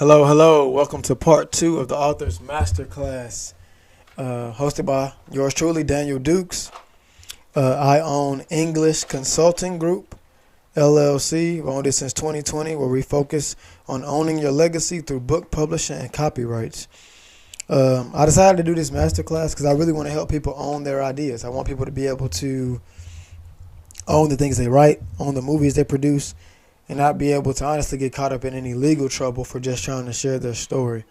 Hello, hello. Welcome to part 2 of the author's Masterclass, hosted by yours truly, Daniel Dukes. I own English Consulting Group, LLC. I've owned it since 2020, where we focus on owning your legacy through book publishing and copyrights. I decided to do this masterclass because I really want to help people own their ideas. I want people to be able to own the things they write, own the movies they produce, and not be able to honestly get caught up in any legal trouble for just trying to share their story.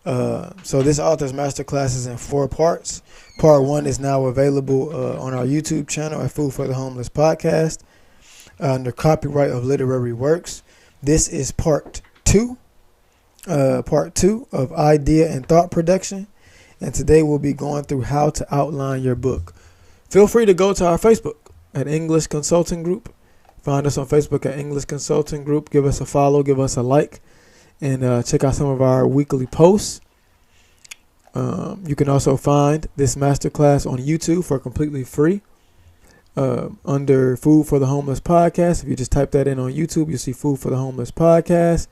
So this author's masterclass is in 4 parts. Part 1 is now available on our YouTube channel at Food for the Homeless Podcast under copyright of literary works. This is part 2 of idea and thought production. And today we'll be going through how to outline your book. Feel free to go to our Facebook at English Consulting Group. Find us on Facebook at English Consulting Group. Give us a follow, give us a like, and check out some of our weekly posts. You can also find this masterclass on YouTube for completely free under Food for the Homeless Podcast. If you just type that in on YouTube, you'll see Food for the Homeless Podcast.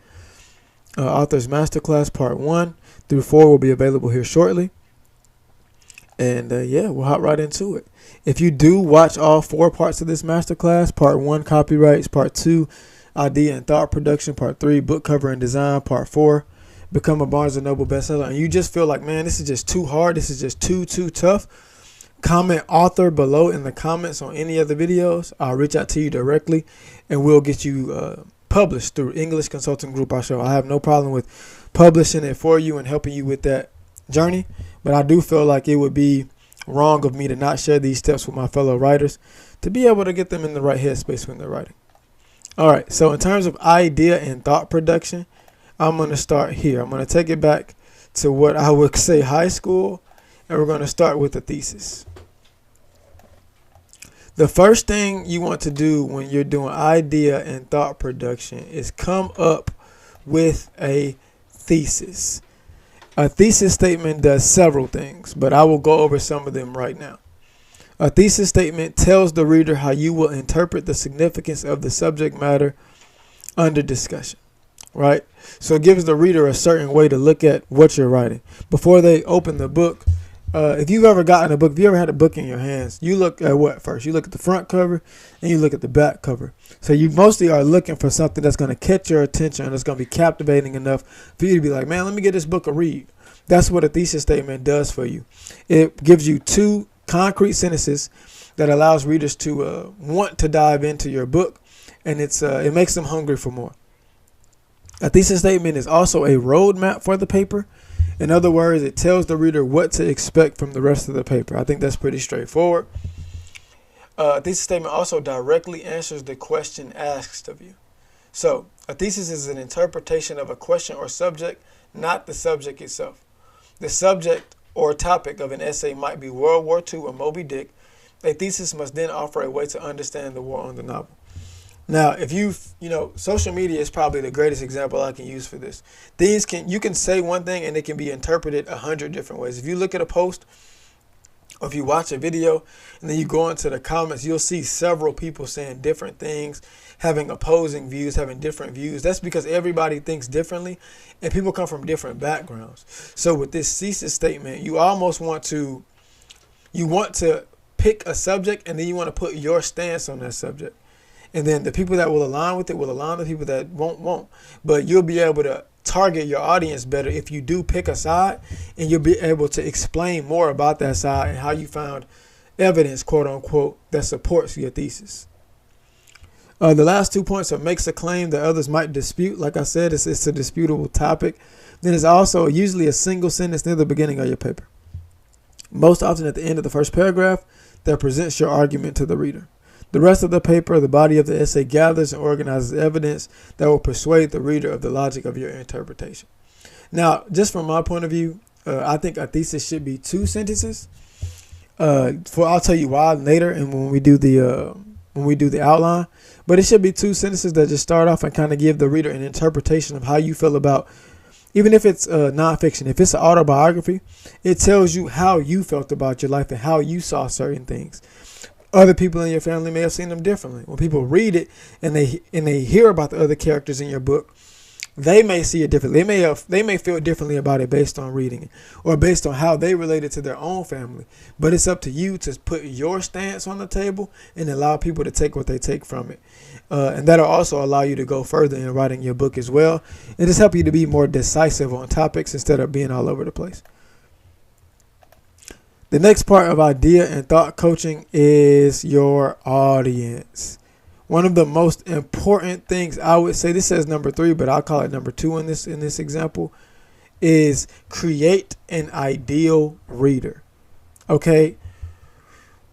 Author's Masterclass Part 1 through 4 will be available here shortly. And we'll hop right into it. If you do watch all 4 parts of this masterclass, part 1, copyrights, part 2, idea and thought production, part 3, book cover and design, part 4, become a Barnes & Noble bestseller, and you just feel like, man, this is just too hard, this is just too tough, comment author below in the comments on any of the videos. I'll reach out to you directly, and we'll get you published through English Consulting Group. I have no problem with publishing it for you and helping you with that journey, but I do feel like it would be wrong of me to not share these steps with my fellow writers to be able to get them in the right headspace when they're writing. All right, so in terms of idea and thought production, I'm going to start here. I'm going to take it back to what I would say high school, and we're going to start with the thesis. The first thing you want to do when you're doing idea and thought production is come up with a thesis. A thesis statement does several things, but I will go over some of them right now. A thesis statement tells the reader how you will interpret the significance of the subject matter under discussion, right? So it gives the reader a certain way to look at what you're writing. Before they open the book, if you've ever gotten a book, if you ever had a book in your hands, you look at what first? You look at the front cover and you look at the back cover. So you mostly are looking for something that's going to catch your attention and it's going to be captivating enough for you to be like, man, let me get this book a read. That's what a thesis statement does for you. It gives you 2 concrete sentences that allows readers to want to dive into your book, and it makes them hungry for more. A thesis statement is also a roadmap for the paper. In other words, it tells the reader what to expect from the rest of the paper. I think that's pretty straightforward. A thesis statement also directly answers the question asked of you. So a thesis is an interpretation of a question or subject, not the subject itself. The subject or topic of an essay might be World War II or Moby Dick. A thesis must then offer a way to understand the war on the novel. Now, if social media is probably the greatest example I can use for this. You can say one thing and it can be interpreted 100 different ways. If you look at a post or if you watch a video and then you go into the comments, you'll see several people saying different things, having opposing views, having different views. That's because everybody thinks differently and people come from different backgrounds. So with this thesis statement, you almost want to pick a subject and then you want to put your stance on that subject. And then the people that will align with it will align, the people that won't. But you'll be able to target your audience better if you do pick a side, and you'll be able to explain more about that side and how you found evidence, quote unquote, that supports your thesis. The last 2 points are makes a claim that others might dispute. Like I said, it's a disputable topic. Then it's also usually a single sentence near the beginning of your paper. Most often at the end of the first paragraph that presents your argument to the reader. The rest of the paper, the body of the essay, gathers and organizes evidence that will persuade the reader of the logic of your interpretation. Now, just from my point of view, I think a thesis should be 2 sentences. I'll tell you why later, and when we do the outline. But it should be 2 sentences that just start off and kind of give the reader an interpretation of how you feel about, even if it's nonfiction. If it's an autobiography, it tells you how you felt about your life and how you saw certain things. Other people in your family may have seen them differently. When people read it and they hear about the other characters in your book, they may see it differently. They may feel differently about it based on reading it or based on how they relate it to their own family. But it's up to you to put your stance on the table and allow people to take what they take from it. And that'll also allow you to go further in writing your book as well. And just help you to be more decisive on topics instead of being all over the place. The next part of idea and thought coaching is your audience. One of the most important things, I would say, this says number 3, but I'll call it number 2 in this example, is create an ideal reader. Okay?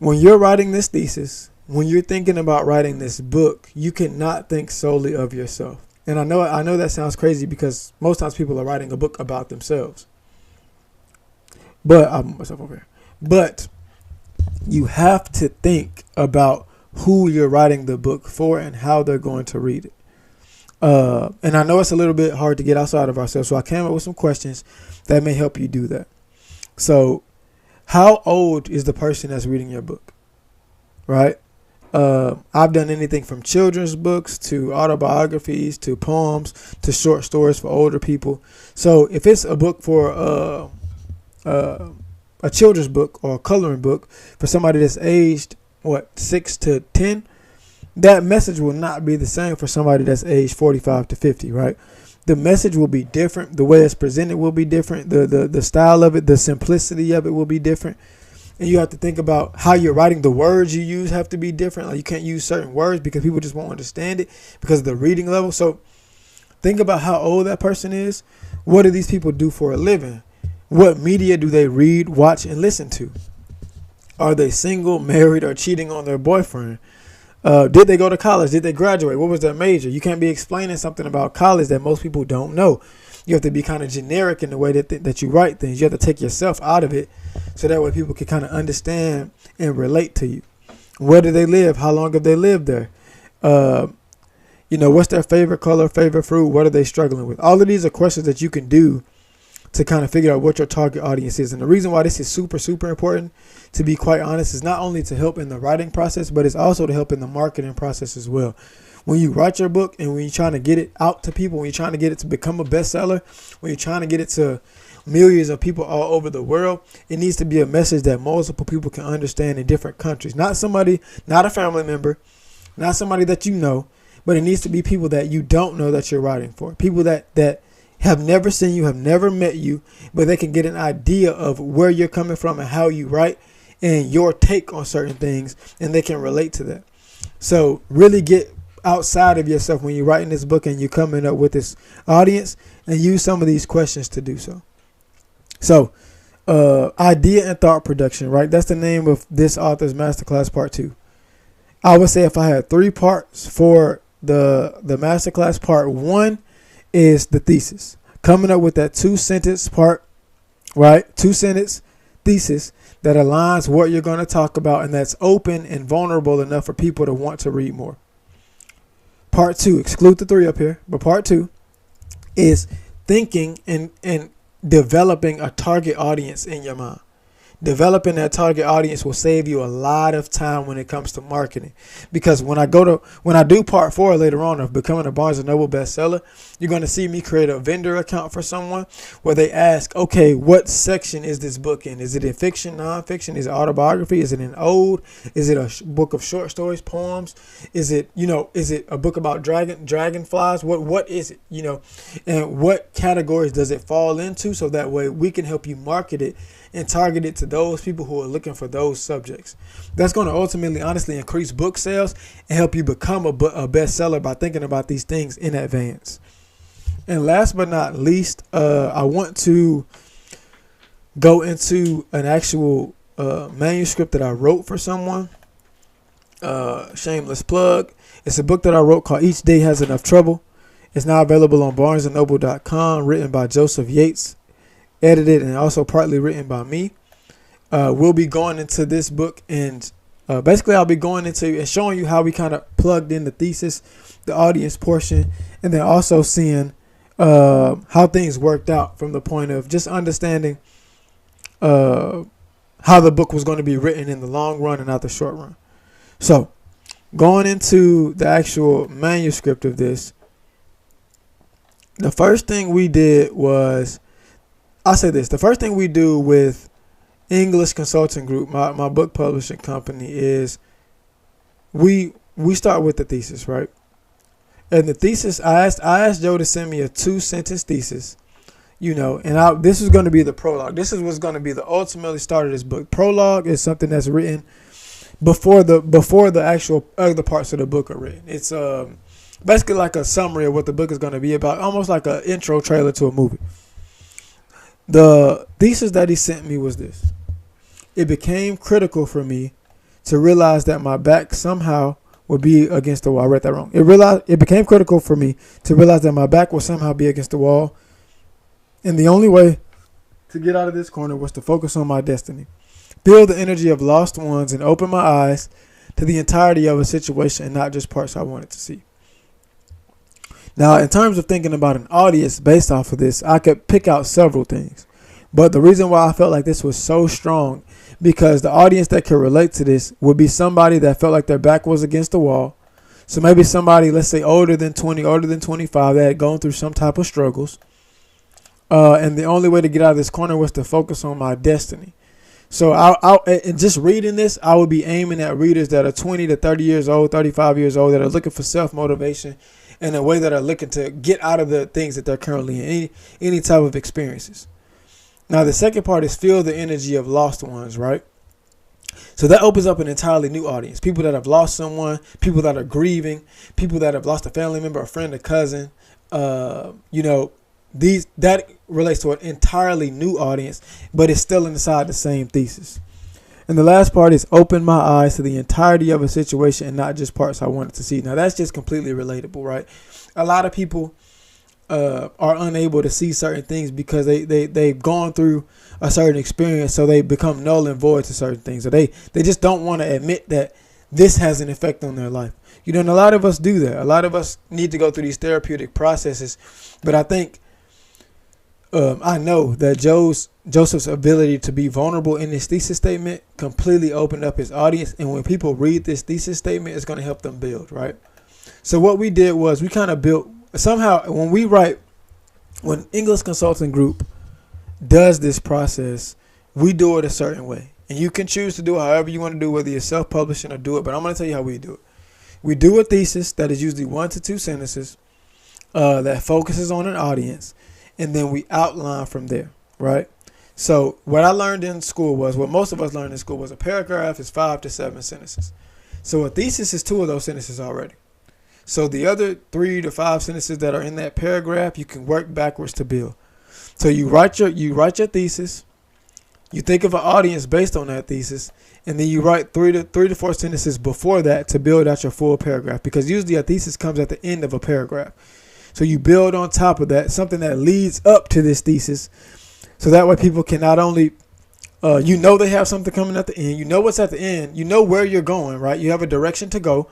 When you're writing this thesis, when you're thinking about writing this book, you cannot think solely of yourself. And I know that sounds crazy because most times people are writing a book about themselves. But I'll move myself over here. But you have to think about who you're writing the book for and how they're going to read it. And I know it's a little bit hard to get outside of ourselves, so I came up with some questions that may help you do that. So, how old is the person that's reading your book? Right? I've done anything from children's books to autobiographies to poems to short stories for older people. So, if it's a book for a children's book or a coloring book for somebody that's aged 6 to 10, that message will not be the same for somebody that's aged 45 to 50, right? The message will be different. The way it's presented will be different. The style of it, the simplicity of it will be different. And you have to think about how you're writing. The words you use have to be different. Like, you can't use certain words because people just won't understand it because of the reading level. So think about how old that person is. What do these people do for a living? What media do they read, watch, and listen to? Are they single, married, or cheating on their boyfriend? Did they go to college? Did they graduate? What was their major? You can't be explaining something about college that most people don't know. You have to be kind of generic in the way that you write things. You have to take yourself out of it so that way people can kind of understand and relate to you. Where do they live? How long have they lived there? What's their favorite color, favorite fruit? What are they struggling with? All of these are questions that you can do to kind of figure out what your target audience is. And the reason why this is super, super important, to be quite honest, is not only to help in the writing process, but it's also to help in the marketing process as well. When you write your book and when you're trying to get it out to people, when you're trying to get it to become a bestseller, when you're trying to get it to millions of people all over the world, it needs to be a message that multiple people can understand in different countries. Not a family member, not somebody that you know, but it needs to be people that you don't know that you're writing for. People that have never seen you, have never met you, but they can get an idea of where you're coming from and how you write and your take on certain things, and they can relate to that. So really get outside of yourself when you're writing this book and you're coming up with this audience, and use some of these questions to do so. So idea and thought production, right? That's the name of this author's masterclass part 2. I would say if I had 3 parts for the masterclass, part 1 is the thesis. Coming up with that 2-sentence part, right? 2-sentence thesis that aligns what you're going to talk about and that's open and vulnerable enough for people to want to read more. Part 2, exclude the 3 up here, but part 2 is thinking and developing a target audience in your mind. Developing that target audience will save you a lot of time when it comes to marketing. Because when I do part 4 later on of becoming a Barnes & Noble bestseller, you're going to see me create a vendor account for someone where they ask, okay, what section is this book in? Is it in fiction, nonfiction? Is it autobiography? Is it an ode? Is it a book of short stories, poems? Is it a book about dragonflies? What is it? And what categories does it fall into? So that way we can help you market it and target it to those people who are looking for those subjects. That's going to ultimately, honestly, increase book sales and help you become a bestseller by thinking about these things in advance. And last but not least, I want to go into an actual manuscript that I wrote for someone. Shameless plug. It's a book that I wrote called Each Day Has Enough Trouble. It's now available on barnesandnoble.com, written by Joseph Yates, edited and also partly written by me. We'll be going into this book and basically I'll be going into and showing you how we kind of plugged in the thesis, the audience portion, and then also seeing how things worked out from the point of just understanding how the book was going to be written in the long run and not the short run. So going into the actual manuscript of this, The first thing we did was, I'll say this, the first thing we do with English Consulting Group, my book publishing company, is we start with the thesis, right? And the thesis, I asked Joe to send me a 2-sentence thesis, and this was going to be the prologue. This is what's going to be the ultimately start of this book. Prologue is something that's written before the actual other parts of the book are written. It's basically like a summary of what the book is going to be about, almost like an intro trailer to a movie. The thesis that he sent me was this: it became critical for me to realize that my back somehow would be against the wall. I read that wrong. It became critical for me to realize that my back would somehow be against the wall, and the only way to get out of this corner was to focus on my destiny, feel the energy of lost ones, and open my eyes to the entirety of a situation and not just parts I wanted to see. Now, in terms of thinking about an audience based off of this, I could pick out several things. But the reason why I felt like this was so strong, because the audience that could relate to this would be somebody that felt like their back was against the wall. So maybe somebody, let's say older than 20, older than 25, that had gone through some type of struggles. And the only way to get out of this corner was to focus on my destiny. So and just reading this, I would be aiming at readers that are 20 to 30 years old, 35 years old, that are looking for self-motivation in a way that are looking to get out of the things that they're currently in, any type of experiences. Now, the second part is feel the energy of lost ones, right? So that opens up an entirely new audience. People that have lost someone, people that are grieving, people that have lost a family member, a friend, a cousin. That relates to an entirely new audience, but it's still inside the same thesis. And the last part is open my eyes to the entirety of a situation and not just parts I wanted to see. Now, that's just completely relatable, right? A lot of people are unable to see certain things because they've gone through a certain experience, so they become null and void to certain things. So they just don't want to admit that this has an effect on their life. And a lot of us do that. A lot of us need to go through these therapeutic processes. But I think I know that Joseph's ability to be vulnerable in his thesis statement completely opened up his audience. And when people read this thesis statement, it's going to help them build, right? So what we did was we kind of built, somehow when English Consulting Group does this process, we do it a certain way. And you can choose to do it however you want to do, whether you're self-publishing or do it. But I'm going to tell you how we do it. We do a thesis that is usually 1 to 2 sentences that focuses on an audience. And then we outline from there, right? So what I learned in school was, what most of us learned in school was, a paragraph is 5 to 7 sentences. So a thesis is 2 of those sentences already. So the other 3 to 5 sentences that are in that paragraph, you can work backwards to build. So you write your thesis, you think of an audience based on that thesis, and then you write 3 to 4 sentences before that to build out your full paragraph, because usually a thesis comes at the end of a paragraph. So you build on top of that something that leads up to this thesis. So that way people can not only, they have something coming at the end. You know what's at the end. You know where you're going, right? You have a direction to go.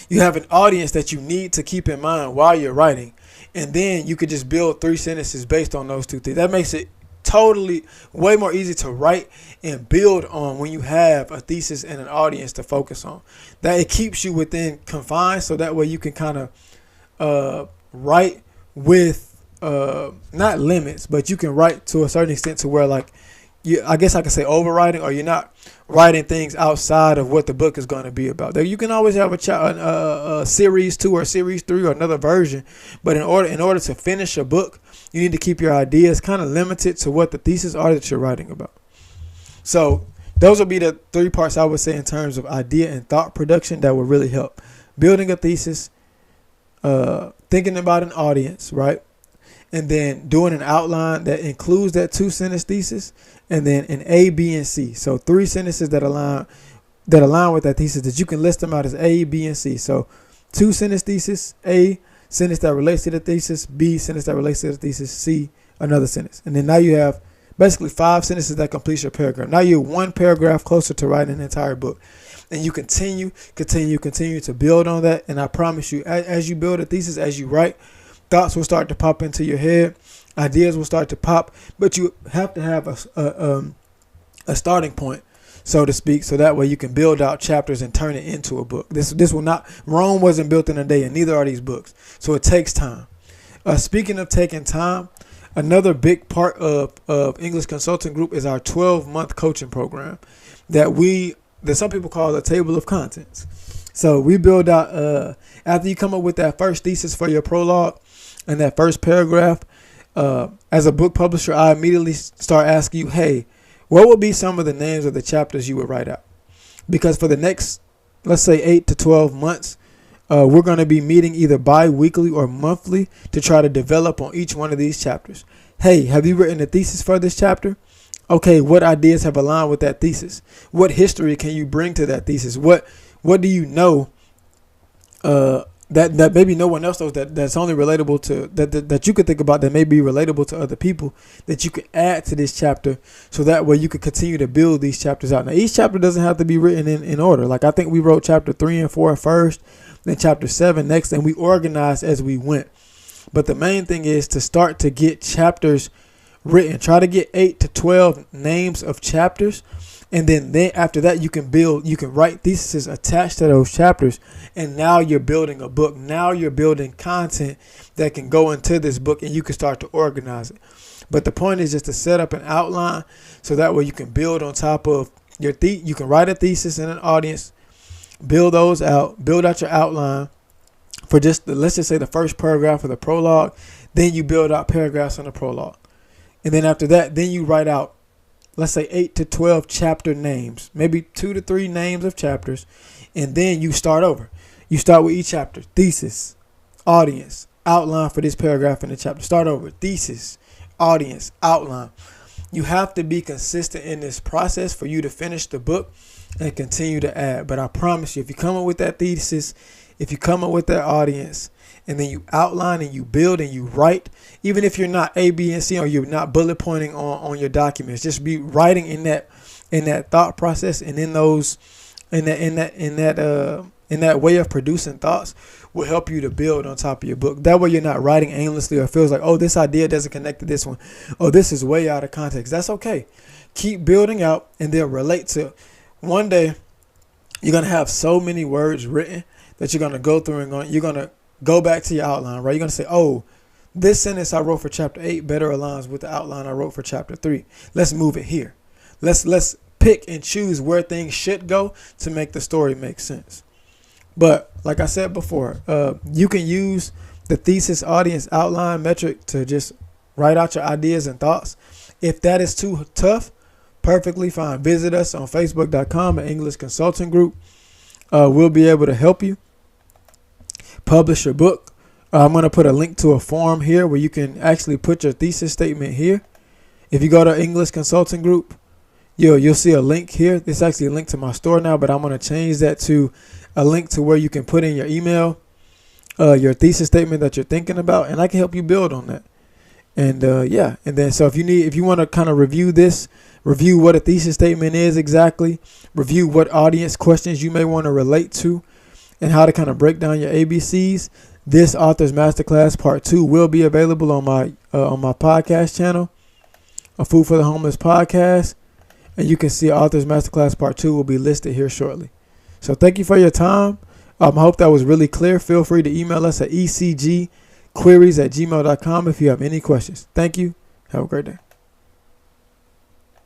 You have an audience that you need to keep in mind while you're writing. And then you could just build 3 sentences based on those 2 things. That makes it totally way more easy to write and build on when you have a thesis and an audience to focus on. That it keeps you within confines, so that way you can kind of write with not limits, but you can write to a certain extent to where, like, I guess I could say overwriting, or you're not writing things outside of what the book is going to be about. You can always have a series 2 or series 3 or another version, but in order to finish a book, you need to keep your ideas kind of limited to what the thesis are that you're writing about. So those would be the 3 parts I would say in terms of idea and thought production that would really help: building a thesis, thinking about an audience, right? And then doing an outline that includes that 2-sentence thesis, and then an A, B, and C. So 3 sentences that align with that thesis, that you can list them out as A, B, and C. So 2-sentence thesis, A, sentence that relates to the thesis, B, sentence that relates to the thesis, C, another sentence. And then now you have basically 5 sentences that complete your paragraph. Now you're 1 paragraph closer to writing an entire book. And you continue to build on that. And I promise you, as you build a thesis, as you write, thoughts will start to pop into your head. Ideas will start to pop. But you have to have a starting point, so to speak, so that way you can build out chapters and turn it into a book. This will not, Rome wasn't built in a day, and neither are these books. So it takes time. Speaking of taking time, another big part of English Consulting Group is our 12-month coaching program that some people call a table of contents. So we build out, after you come up with that first thesis for your prologue and that first paragraph, as a book publisher, I immediately start asking you, hey, what would be some of the names of the chapters you would write out? Because for the next, let's say 8 to 12 months, we're going to be meeting either bi-weekly or monthly to try to develop on each one of these chapters. Hey, have you written a thesis for this chapter? Okay, what ideas have aligned with that thesis? What history can you bring to that thesis? What do you know that maybe no one else knows, that's only relatable to that you could think about, that may be relatable to other people, that you could add to this chapter, so that way you could continue to build these chapters out. Now, each chapter doesn't have to be written in order. Like, I think we wrote chapter 3 and 4 first, then chapter 7 next, and we organized as we went. But the main thing is to start to get chapters written. Try to get 8 to 12 names of chapters. And then after that, you can write theses attached to those chapters. And now you're building a book. Now you're building content that can go into this book, and you can start to organize it. But the point is just to set up an outline, so that way you can build on top of your you can write a thesis and an audience, build those out, build out your outline for let's just say the first paragraph of the prologue. Then you build out paragraphs on the prologue. And then after that, then you write out, let's say 8 to 12 chapter names, maybe 2 to 3 names of chapters. And then you start over. You start with each chapter: thesis, audience, outline for this paragraph in the chapter. Start over: thesis, audience, outline. You have to be consistent in this process for you to finish the book and continue to add. But I promise you, if you come up with that thesis, if you come up with that audience, and then you outline and you build and you write, even if you're not A, B, and C, or you're not bullet pointing on your documents, just be writing in that thought process, and in that way of producing thoughts will help you to build on top of your book. That way you're not writing aimlessly, or feels like, oh, this idea doesn't connect to this one. Oh, this is way out of context. That's okay. Keep building out, and they'll relate to. One day, you're going to have so many words written that you're going to go through and you're going to go back to your outline, right? You're going to say, oh, this sentence I wrote for chapter 8 better aligns with the outline I wrote for chapter 3. Let's move it here. Let's pick and choose where things should go to make the story make sense. But like I said before, you can use the thesis, audience, outline metric to just write out your ideas and thoughts. If that is too tough, perfectly fine. Visit us on Facebook.com at English Consulting Group. We'll be able to help you publish your book. I'm going to put a link to a form here where you can actually put your thesis statement here. If you go to English Consulting Group, you'll see a link here. It's actually a link to my store now, but I'm going to change that to a link to where you can put in your email, your thesis statement that you're thinking about, and I can help you build on that. And and then so if you want to kind of review what a thesis statement is exactly, review what audience questions you may want to relate to, and how to kind of break down your ABCs, this author's masterclass part 2 will be available on my podcast channel, A Food for the Homeless podcast, and you can see author's masterclass part 2 will be listed here shortly. So thank you for your time. I hope that was really clear. Feel free to email us at ecgqueries@gmail.com if you have any questions. Thank you. Have a great day.